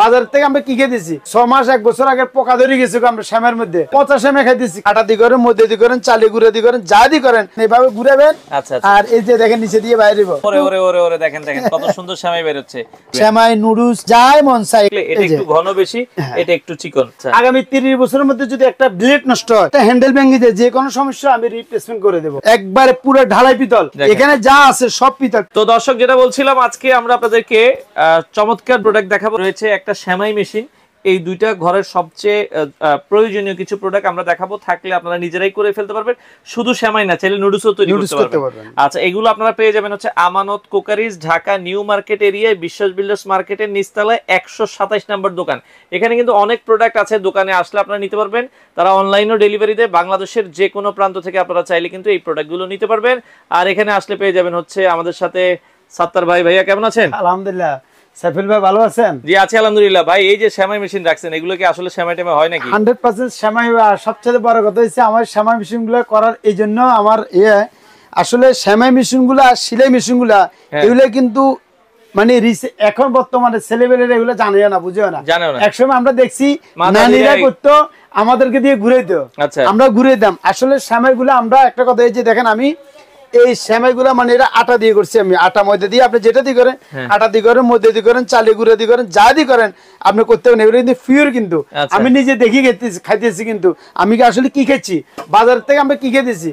বাজার থেকে আমরা কি খেতেছি 6 মাস 1 বছর আগে পোকা ধরে গেছে আমরা শ্যামের মধ্যে পচা শ্যামে খাইতেছি। আটা দি করেন, মধ্যে দি করেন, চালে গুঁড়ো দি করেন, যা দি করেন এইভাবে ঘুরাবেন। আর এই যে দেখেন নিচে দিয়ে বাইরে দিব। ওরে ওরে ওরে ওরে দেখেন দেখেন কত সুন্দর শ্যামাই বের হচ্ছে। শ্যামাই নুডলস যাই মন চাই। এটা একটু ঘন বেশি, এটা একটু চিকন। আগামী 30 বছরের মধ্যে যদি একটা ব্লেড নষ্ট হয়, একটা হ্যান্ডেল ভেঙে যায়, যে কোনো সমস্যা আমি রিপ্লেসমেন্ট করে দেব। একবারে পুরো ঢালাই পিতল, এখানে যা আছে সব পিতল। তো দর্শক যেটা বলছিলাম, আজকে আমরা আপনাদেরকে চমৎকার প্রোডাক্ট দেখাবো। রয়েছে একটা শ্যামাই মেশিন, এই দুইটা ঘরের সবচেয়ে প্রয়োজনীয় কিছু প্রোডাক্ট আমরা দেখাবো। থাকলে আপনারা নিজেরাই করে ফেলতে পারবেন, শুধু শ্যামাই না, চাইলে নুডলসও তৈরি করতে পারবেন। আচ্ছা, এগুলো আপনারা পেয়ে যাবেন হচ্ছে আমানত কোকারিজ, ঢাকা নিউ মার্কেট এরিয়ায়, বিশ্বাস বিল্ডার্স মার্কেটের নিচতলায় 127 নম্বর দোকান। এখানে কিন্তু অনেক প্রোডাক্ট আছে, দোকানে আসলে আপনারা নিতে পারবেন। তারা অনলাইনেও ডেলিভারি দেয়, বাংলাদেশের যে কোনো প্রান্ত থেকে আপনারা চাইলে কিন্তু এই প্রোডাক্টগুলো নিতে পারবেন। আর এখানে আসলে পেয়ে যাবেন হচ্ছে আমাদের সাথে সাত্তার ভাই। ভাইয়া কেমন আছেন? আলহামদুলিল্লাহ। সাইফুল ভাই ভালো আছেন? জি আছি আলহামদুলিল্লাহ। ভাই এই যে শ্যামাই মেশিন রাখছেন, এগুলো কি আসলে শ্যামাই টেমে হয় নাকি? 100% শ্যামাই। সবচেয়ে বড় কথা হচ্ছে আমার শ্যামাই মেশিনগুলো করার এই জন্য আমার আসলে শ্যামাই মেশিনগুলো আর সেলাই মেশিনগুলো এগুলো কিন্তু মানে এখন বর্তমানে ছেলেবেলেরা এগুলো জানে না, বুঝেও না। একসময় আমরা দেখছি নানীরা করতো, আমাদেরকে দিয়ে ঘুরে দিত, আমরা ঘুরে দিতাম। আসলে শ্যামাইগুলো আমরা একটা কথা, এই যে দেখেন আমি এই শ্যামাইগুলা মানে এটা আটা দিয়ে করছি আমি, আটা ময়দা দিয়ে। আপনি যেটা দিয়ে করেন, আটা দিয়ে করেন, ময়দা দিয়ে করেন, চালে গুঁড়ো দিয়ে করেন, যা দিয়ে করেন আপনি করতে পারেন। এগুলো কিন্তু পিওর, কিন্তু আমি নিজে দেখি খাইতেছি। কিন্তু আমি আসলে কি খেয়েছি, বাজার থেকে আমরা কি খেতেছি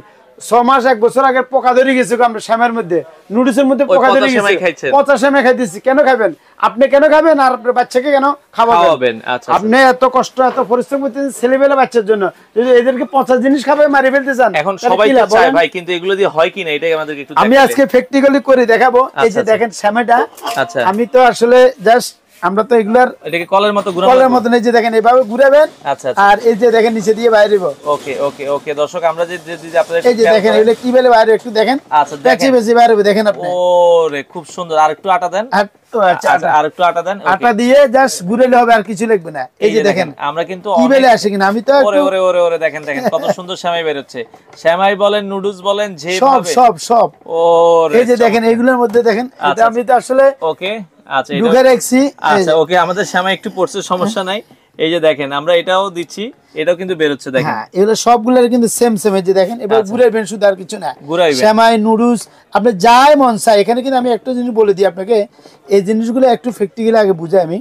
6 মাস 1 বছর আগে পোকা ধরে গেছে আমরা শ্যামের মধ্যে, নুডলসের মধ্যে পোকা ধরে গেছে, পচা শ্যামে খাইতেছি। কেন খাবেন আপনি? কেন খাবেন? আর আপনার বাচ্চাকে কেন খাওয়াবেন? আপনি এত কষ্ট এত পরিশ্রম করতেছেন ছেলেবেলা বাচ্চার জন্য, যদি এদেরকে পচা জিনিস খাবে মারি ফেলতে চান। এখন সবাই চায় ভাই, কিন্তু এগুলো দিয়ে হয় কিনা এটাই আমাদেরকে একটু আমি আজকে প্র্যাকটিক্যালি করে দেখাবো। এই যে দেখেন শ্যামেটা, আমি তো আসলে জাস্ট আমরা তো এগুলার এটাকে কলের মতো ঘুরাবো, কলের মতো এই যে দেখেন এইভাবে ঘুরাবেন। আর এই যে দেখেন নিচে দিয়ে বাইরে দিব। ওকে ওকে ওকে দর্শক, আমরা যে আপনাদের এই যে দেখেন এগুলো কি বলে বাইরে একটু দেখেন। আচ্ছা দেখেন বেশি বাইরে দেখেন আপনি। ওরে খুব সুন্দর। আর একটু আটা দেন, আর একটু আটা দেন। আটা দিয়ে জাস্ট ঘুরালে হবে, আর কিছু লাগবে না। এই যে দেখেন আমরা কিন্তু কি বলে আসে কিনা, আমি তো ওরে ওরে ওরে ওরে দেখেন দেখেন কত সুন্দর শ্যামাই বের হচ্ছে। শ্যামাই বলেন, নুডলস বলেন, যে সব সব সব। ওরে এই যে দেখেন এগুলোর মধ্যে দেখেন, এটা আমি তো আসলে ওকে আচ্ছা এটা ঢুকে রাখছি। আচ্ছা ওকে, আমাদের শ্যামাই একটু পড়ছে, সমস্যা নাই। এই যে দেখেন আমরা এটাও দিচ্ছি, এটাও কিন্তু বের হচ্ছে দেখেন। হ্যাঁ, এগুলো সবগুলোর কিন্তু সেম সেম। এই যে দেখেন এবার ঘুরাইবেন, শুধু আর কিছু না। শ্যামাই নুডলস আপনি যাই মন চাই। এখানে কিন্তু আমি একটা জিনিস বলে দিই আপনাকে, এই জিনিসগুলো একটু প্র্যাকটিক্যালি আগে বুঝাই আমি।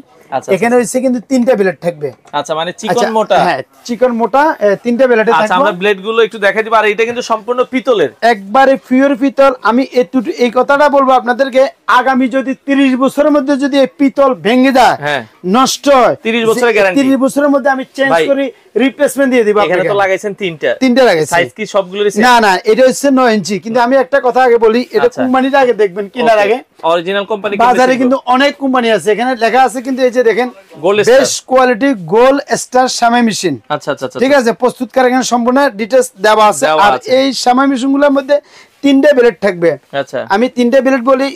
এখানে হচ্ছে কিন্তু 3টা ব্লেড থাকবে। আচ্ছা মানে চিকন মোটা। হ্যাঁ চিকন মোটা 3টা ব্লেড থাকবে। আচ্ছা আমরা ব্লেড গুলো একটু দেখাই দিব। আর এটা কিন্তু সম্পূর্ণ পিতলের, একবারে পিওর পিতল। আমি এই কথাটা বলবো আপনাদেরকে, আগামী যদি 30 বছরের মধ্যে যদি এই পিতল ভেঙে যায়, নষ্ট হয়, 30 বছরের গ্যারান্টি। 30 বছরের মধ্যে আমি চেঞ্জ করি, রিপ্লেসমেন্ট দিয়ে দিব। এখানে তো লাগাইছেন 3টা লাগাইছি। সাইজ কি সবগুলোর না না, এটা হচ্ছে 9 ইঞ্চি। কিন্তু আমি একটা কথা আগে বলি, এটা কোম্পানিটা আগে দেখবেন কেনার আগে। অরিজিনাল কোম্পানি বাজারে কিন্তু অনেক কোম্পানি আছে, এখানে লেখা আছে কিন্তু এই যে দেখেন বেস্ট কোয়ালিটি গোল্ড স্টার শ্যামাই মেশিন। আচ্ছা আচ্ছা ঠিক আছে, প্রস্তুতকারক এখানে সম্পূর্ণ ডিটেইলস দেওয়া আছে। আর এই শ্যামাই মেশিনগুলোর মধ্যে 3টা ব্লেড থাকবে। আচ্ছা আমি 3টা ব্লেড বলি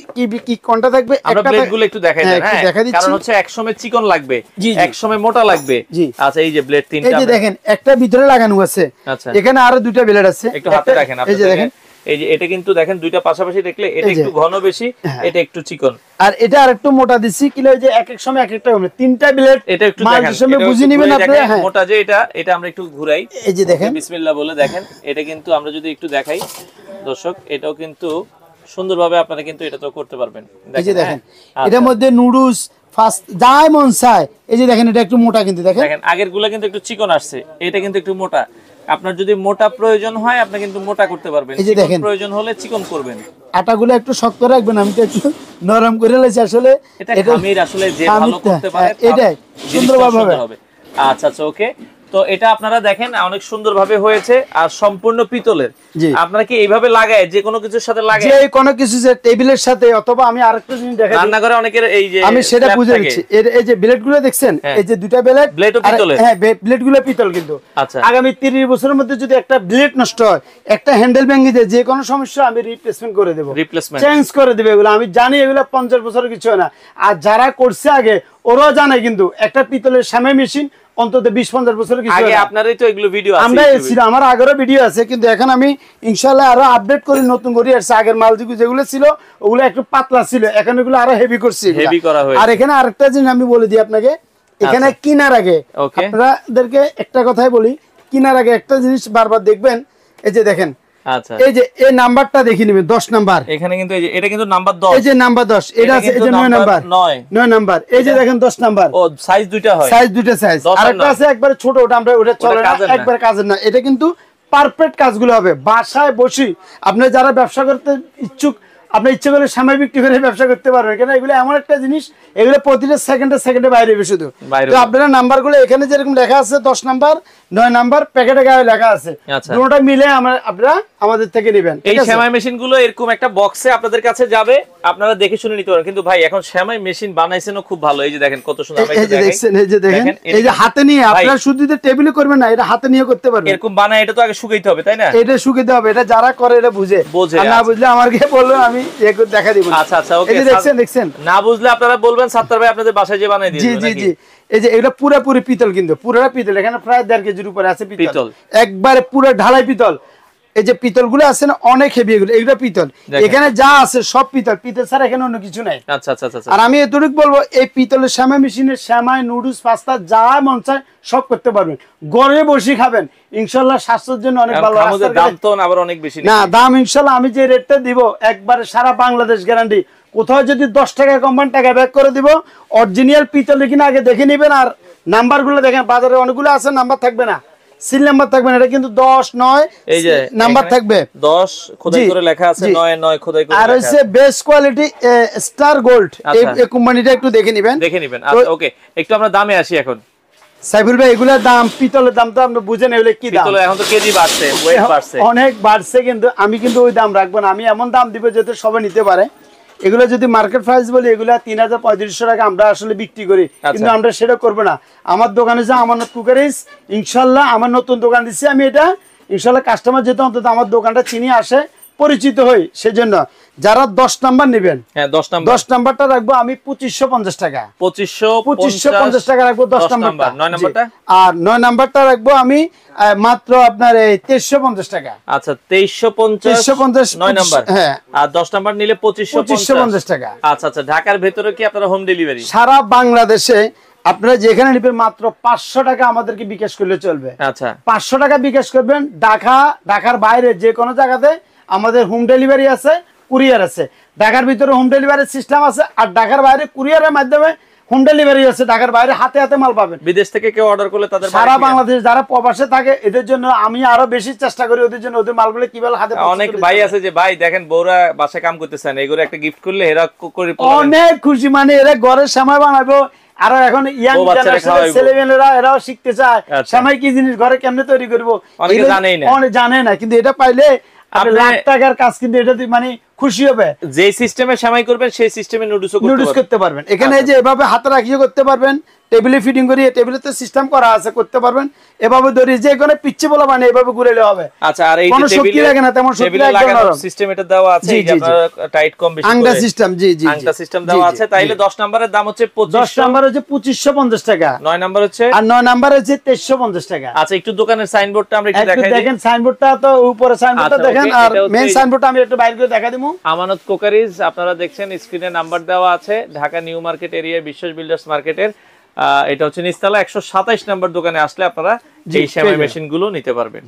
কি কোনটা থাকবে, আমরা ব্লেডগুলো একটু দেখাই দেন। হ্যাঁ কারণ হচ্ছে এক সময় চিকন লাগবে, এক সময় মোটা লাগবে। আচ্ছা এই যে ব্লেড 3টা, এই যে দেখেন একটা ভিতরে লাগানো আছে, এখানে আরো 2টা ব্লেড আছে। একটু হাতে রাখেন আপনি। এই যে দেখেন, এই যে এটা কিন্তু দেখেন দুইটা পাশাপাশি দেখলে এটা একটু ঘন বেশি, এটা একটু চিকন। আর এটা আরেকটু মোটা দিছি, কি যে এক এক সময় এক একটা হবে। 3টা ব্লেড এটা একটু দেখেন, সময় বুঝে নেবেন আপনি। হ্যাঁ মোটা যে এটা আমরা একটু ঘুরাই। এই যে দেখেন বিসমিল্লাহ বলে দেখেন, এটা কিন্তু আমরা যদি একটু দেখাই দর্শক, এটাও কিন্তু সুন্দরভাবে আপনারা কিন্তু এটা তো করতে পারবেন। এই যে দেখেন এটার মধ্যে নুডলস ফার্স্ট যাই মন চায়। এই যে দেখেন এটা একটু মোটা, কিন্তু দেখেন আগের গুলা কিন্তু একটু চিকন আসছে, এটা কিন্তু একটু মোটা। আপনার যদি মোটা প্রয়োজন হয় আপনি কিন্তু মোটা করতে পারবেন, এই যে দেখেন প্রয়োজন হলে চিকন করবেন। আটাগুলো একটু শক্ত রাখবেন, আমি তো একটু নরম করে লেছি। আসলে এটা খামির, আসলে যে ভালো করতে পারে এটাই সুন্দরভাবে হবে। আচ্ছা আচ্ছা ওকে। তো এটা আপনারা দেখেন অনেক সুন্দরভাবে হয়েছে, আর সম্পূর্ণ পিতলের। আপনারা কি এইভাবে লাগায় যে কোনো কিছুর সাথে লাগায়, যে কোনো কিছু, যে টেবিলের সাথে, অথবা আমি আরেকটা জিনিস দেখাই, রান্নাঘরে অনেকের এই যে আমি সেটা বুঝে দিচ্ছি। এই যে ব্লেডগুলো দেখছেন, এই যে 2টা ব্লেডও পিতলের। হ্যাঁ ব্লেডগুলো পিতল। কিন্তু আগামী 30 বছরের মধ্যে যদি একটা ব্লেড নষ্ট হয়, একটা হ্যান্ডেল ভেঙে যায়, যে কোনো সমস্যা আমি রিপ্লেসমেন্ট করে দেব, চেঞ্জ করে দেব। এগুলো আমি জানি, এগুলো 50 বছরের কিছু হয় না। আর যারা করছে আগে ওরাও জানে, কিন্তু একটা পিতলের শ্যামাই মেশিন অন্তত 20-50 বছরের কিছু আগে আপনারই তো এগুলো ভিডিও আছে, আমরা ছিল, আমার আগেরও ভিডিও আছে। কিন্তু এখন আমি ইনশাআল্লাহ আরো আপডেট করি, নতুন করে আসছে। আগের মাল যেগুলো ছিল ওগুলো একটু পাতলা ছিল, এখন এগুলো আরো হেভি করছি, হেভি করা হয়েছে। আর এখানে আরেকটা জিনিস আমি বলে দিই আপনাকে, এখানে কেনার আগে Okay. আপনাদেরকে একটা কথাই বলি, কেনার আগে একটা জিনিস বারবার দেখবেন, এই যে দেখেন, আচ্ছা এই যে এই নাম্বারটা দেখে নেবেন 10 নাম্বার, এখানে কিন্তু এই যে এটা কিন্তু নাম্বার 10, এই যে নাম্বার 10, এটা আছে এই যে 9 নাম্বার, 9 নাম্বার, এই যে দেখেন 10 নাম্বার, ও সাইজ দুইটা হয়, সাইজ দুইটা সাইজ, 10 আর আরেকটা 9 আছে একবারে ছোট, ওটা আমরা ওটা চলে না, কাজের না। একবারে কাজের না। এটা কিন্তু পারফেক্ট কাজগুলো হবে বাসায় বসি। আপনি যারা ব্যবসা করতে ইচ্ছুক, আপনি ইচ্ছে করে সাময় বিক্রি করে ব্যবসা করতে পারবেন, কেন এগুলো এমন একটা জিনিস, এগুলো প্রতিটা সেকেন্ডে বাইরে হবে শুধু। বাইরে তো আপনারা নাম্বারগুলো এখানে যেরকম লেখা আছে 10 নাম্বার 9 নাম্বার প্যাকেটে গায়ে লেখা আছে, আচ্ছা। দুটোটা মিলে আপনারা আমাদের থেকে নেবেন। এই সেমাই মেশিন গুলো এরকম একটা বক্সে আপনাদের কাছে যাবে, আপনারা দেখে শুনে নিতে পারেন। কিন্তু ভাই এখন সেমাই মেশিন বানাইছেনও খুব ভালো, এই যে দেখেন কত সুন্দর। আমরা এই একটু যে দেখাই। দেখছেন, এই যে দেখেন, দেখেন, এই যে হাতে নিয়ে ভাই, আপনারা শুধু যে টেবিলে করবেন না, এটা হাতে নিয়ে করতে পারবেন। এরকম বানায় এটা তো আগে শুকাইতে হবে, তাই না? এটা শুকিয়ে হবে, এটা যারা করে এটা বুঝে, বোঝে, আর না আচ্ছা। বুঝলে আমাকে বলবেন, আমি দেখা দিব। আচ্ছা আচ্ছা, ওকে। এই যে দেখছেন, না বুঝলে আপনারা বলবেন, সাত্তার ভাই আপনাদের বাসায় যে বানাই দিয়ে জি দিবেন জি নাকি? জি, এই যে এটা পুরোপুরি পিতল, কিন্তু পুরোটা পিতল, এখানে প্রায় 1.5 কেজির উপরে আছে পিতল। পিতল, একবারে পুরো ঢালাই পিতল। এই যে পিতল গুলো আছে না, অনেক হেভি, এগুলো পিতল, দেখেন। এখানে যা আছে সব পিতল, পিতল ছাড়া এখানে অন্য কিছু নাই। আচ্ছা আচ্ছা আচ্ছা। আর আমি এতটুকু বলবো, এই পিতলের সেমাই মেশিনের সেমাই, নুডলস, পাস্তা যা মন চায় সব করতে পারবেন, ঘরে বসে খাবেন, ইনশাল্লাহ স্বাস্থ্যের জন্য অনেক ভালো। আমাদের দাম তো আবার অনেক বেশি না, দাম ইনশাল্লাহ আমি যে রেটটা দিব একবারে সারা বাংলাদেশ গ্যারান্টি। কোথাও যদি 10 টাকা কমান, টাকা ব্যাক করে দিব। অরিজিনাল পিতল কিনা আগে দেখে নেবেন, আর নাম্বারগুলো দেখেন, বাজারে অনেকগুলো আছে নাম্বার থাকবে না, সিল নাম্বার থাকবে না, এটা কিন্তু 10 9 এই যে নাম্বার থাকবে, 10 খোদাই করে লেখা আছে, 9 9 খোদাই করে আর লেখা হচ্ছে আছে। বেস্ট কোয়ালিটি স্টার গোল্ড, আচ্ছা। এই কোম্পানিটা একটু দেখে নেবেন। আচ্ছা ওকে, একটু আমরা দামে আসি এখন। সাইফুল ভাই, এগুলোর দাম, পিতলের দাম তো আপনি বুঝেন, এগুলো কি দাম, পিতল এখন তো কেজি বাড়ছে, ওয়েট বাড়ছে, অনেক বাড়ছে, কিন্তু আমি কিন্তু ওই দাম রাখবো না, আমি এমন দাম দিব যাতে সবাই নিতে পারে। এগুলো যদি মার্কেট প্রাইস বলি, এগুলো 3500 টাকা আমরা আসলে বিক্রি করি, কিন্তু আমরা সেটা করবো না। আমার দোকানে যে আমানত কুকারিজ, ইনশাল্লাহ আমার নতুন দোকান দিচ্ছি আমি, এটা ইনশাল্লাহ কাস্টমার যেতে অন্তত আমার দোকানটা চিনি আসে, পরিচিত হই, সেজন্য যারা 10 নাম্বার নেবেন, হ্যাঁ 10 নাম্বারটা রাখবো আমি 2550 টাকা, 2550 টাকা রাখবো 10 নাম্বারটা। 9 নাম্বারটা, আর 9 নাম্বারটা রাখবো আমি মাত্র আপনার এই 2350 টাকা। আচ্ছা 2350 9 নাম্বার, হ্যাঁ। আর 10 নাম্বার নিলে 2550 টাকা। আচ্ছা আচ্ছা, ঢাকার ভেতরে কি আপনারা হোম ডেলিভারি? সারা বাংলাদেশে আপনারা যেখানে নেবেন মাত্র 500 টাকা আমাদেরকে বিকাশ করলে চলবে। আচ্ছা 500 টাকা বিকাশ করবেন। ঢাকার বাইরে যে কোনো জায়গাতে আমাদের হোম ডেলিভারি আছে, কুরিয়ার আছে। ঢাকার ভিতরে হোম ডেলিভারি সিস্টেম আছে, আর ঢাকার বাইরে কুরিয়ারের মাধ্যমে হোম ডেলিভারি আছে। ঢাকার বাইরে হাতে হাতে মাল পাবেন। বিদেশ থেকে কেউ অর্ডার করলে তাদের সারা বাংলাদেশ যারা প্রবাসে থাকে, এদের জন্য আমি আরো বেশি চেষ্টা করি, ওদের জন্য ওদের মালগুলো কিভাবে হাতে পৌঁছে অনেক দিতে ভাই পারে। আছে যে ভাই দেখেন বউরা বাসায় কাম করতেছেন, এগুলো একটা গিফট করলে এরা করে অনেক খুশি, মানে এরা ঘরের সময় বানাবো। আরো এখন ইয়াং বউ বাচ্চারা খাওয়াইবো। ছেলেমেয়েরা এরাও শিখতে চায় আচ্ছা। সময় কি জিনিস, ঘরে কেমনে তৈরি করবো, অনেকে এগুলো জানেই না। অনেক জানে না, কিন্তু এটা পাইলে আপনি আপনি- লাখ টাকার কাজ, কিন্তু এটা মানে খুশি হবে। যে সিস্টেমে সেমাই করবেন সেই সিস্টেমে নুডলসও নুডলস করতে পারবেন। এখানে এই যে এভাবে হাতে রাখিয়ে করতে পারবেন, টেবিলে ফিটিং করিয়ে, টেবিলে তো সিস্টেম করা আছে, করতে পারবেন। এভাবে ধরে যে কোনো পিচ্ছি বলা মানে এভাবে ঘুরেলে হবে। আচ্ছা, আর এই কোনো যে শক্তি লাগে না, তেমন শক্তি টেবিলে একদম লাগানোর নরম। সিস্টেম এটা দেওয়া আছে, জি, এই যে জি, জি। আপনারা টাইট কম বেশি আংটা করে সিস্টেম, জি জি, আংটা সিস্টেম জি, দেওয়া জি, আছে। জি। তাইলে 10 নম্বরের দাম হচ্ছে 10 2500, নাম্বার হচ্ছে 2550 টাকা, 9 নাম্বার হচ্ছে, আর 9 নাম্বার হচ্ছে 2350 টাকা। আচ্ছা একটু দোকানের সাইনবোর্ডটা আমরা একটু একটু দেখাই দিই। দেখেন সাইনবোর্ডটা, তো উপরে সাইনবোর্ডটা আচ্ছা, দেখেন, ওকে, আর এটা হচ্ছে মেইন এই- সাইনবোর্ডটা আমি একটু বাইরে করে দেখা দিমু। আমানত কোকারিজ আপনারা দেখছেন, স্ক্রিনে নাম্বার দেওয়া আছে, ঢাকা নিউ মার্কেট এরিয়া বিশ্বাস বিল্ডার্স মার্কেটের। এটা হচ্ছে নিচতলা 127 নম্বর দোকানে আসলে আপনারা এই সেমাই মেশিন গুলো নিতে পারবেন।